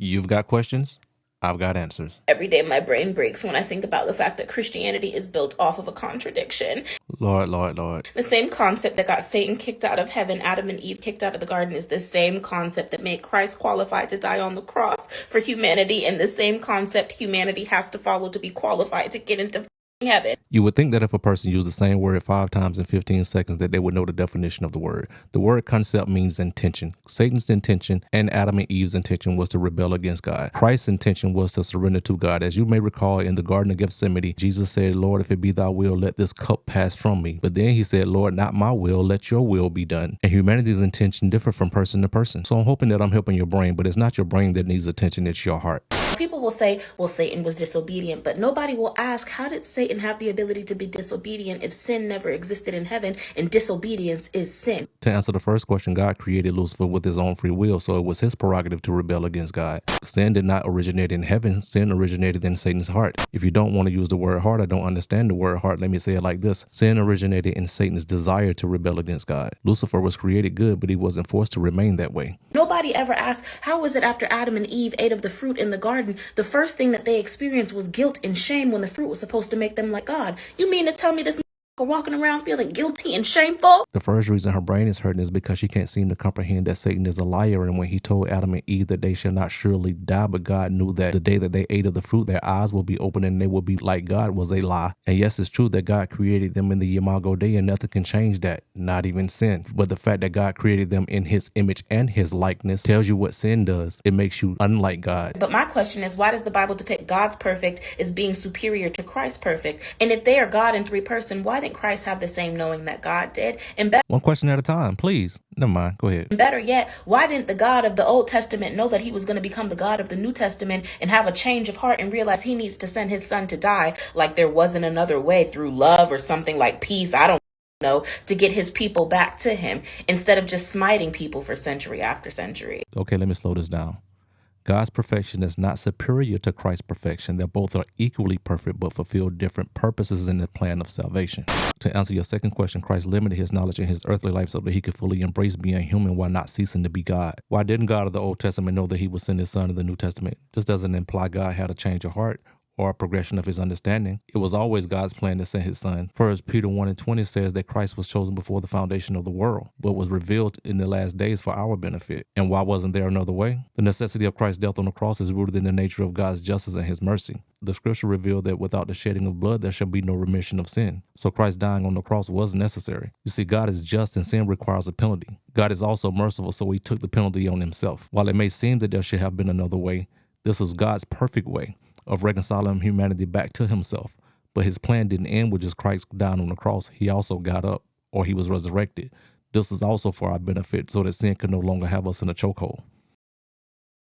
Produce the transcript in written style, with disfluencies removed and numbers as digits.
You've got questions? I've got answers. Every day my brain breaks when I think about the fact that Christianity is built off of a contradiction. Lord. The same concept that got Satan kicked out of heaven, Adam and Eve kicked out of the garden, is the same concept that made Christ qualified to die on the cross for humanity, and the same concept humanity has to follow to be qualified to get into heaven. You would think that if a person used the same word 5 times in 15 seconds that they would know the definition of the word. The word concept means intention. Satan's intention and Adam and Eve's intention was to rebel against God. Christ's intention was to surrender to God. As you may recall, in the Garden of Gethsemane, Jesus said, Lord, if it be thy will, let this cup pass from me. But then he said, Lord, not my will, let your will be done. And humanity's intention differ from person to person. So I'm hoping that I'm helping your brain, but it's not your brain that needs attention, it's your heart. People will say, well, Satan was disobedient, but nobody will ask, how did Satan have the ability to be disobedient if sin never existed in heaven and disobedience is sin? To answer the first question, God created Lucifer with his own free will, so it was his prerogative to rebel against God. Sin did not originate in heaven, sin originated in Satan's heart. If you don't want to use the word heart, I don't understand the word heart, let me say it like this. Sin originated in Satan's desire to rebel against God. Lucifer was created good, but he wasn't forced to remain that way. Nobody ever asked, how was it after Adam and Eve ate of the fruit in the garden, the first thing that they experienced was guilt and shame when the fruit was supposed to make them like God? You mean to tell me this walking around feeling guilty and shameful? The first reason her brain is hurting is because she can't seem to comprehend that Satan is a liar, and when he told Adam and Eve that they shall not surely die, but God knew that the day that they ate of the fruit, their eyes will be open and they will be like God, was a lie. And yes, it's true that God created them in the Imago Dei, and nothing can change that, not even sin. But the fact that God created them in his image and his likeness tells you what sin does. It makes you unlike God. But my question is, why does the Bible depict God's perfect as being superior to Christ's perfect? And if they are God in three person, why didn't Christ have the same knowing that God did? And one question at a time, please. Never mind. Go ahead. Better yet, why didn't the God of the Old Testament know that he was going to become the God of the New Testament and have a change of heart and realize he needs to send his son to die, like there wasn't another way through love or something like peace, I don't know, to get his people back to him, instead of just smiting people for century after century? Okay, let me slow this down. God's perfection is not superior to Christ's perfection. They both are equally perfect, but fulfill different purposes in the plan of salvation. To answer your second question, Christ limited his knowledge in his earthly life so that he could fully embrace being human while not ceasing to be God. Why didn't God of the Old Testament know that he would send his son in the New Testament? This doesn't imply God had a change of heart or a progression of his understanding. It was always God's plan to send his son. 1 Peter 1:20 says that Christ was chosen before the foundation of the world, but was revealed in the last days for our benefit. And why wasn't there another way? The necessity of Christ's death on the cross is rooted in the nature of God's justice and his mercy. The scripture revealed that without the shedding of blood, there shall be no remission of sin. So Christ dying on the cross was necessary. You see, God is just and sin requires a penalty. God is also merciful, so he took the penalty on himself. While it may seem that there should have been another way, this was God's perfect way of reconciling humanity back to himself. But his plan didn't end with just Christ dying on the cross. He also got up, or he was resurrected. This is also for our benefit so that sin could no longer have us in a chokehold.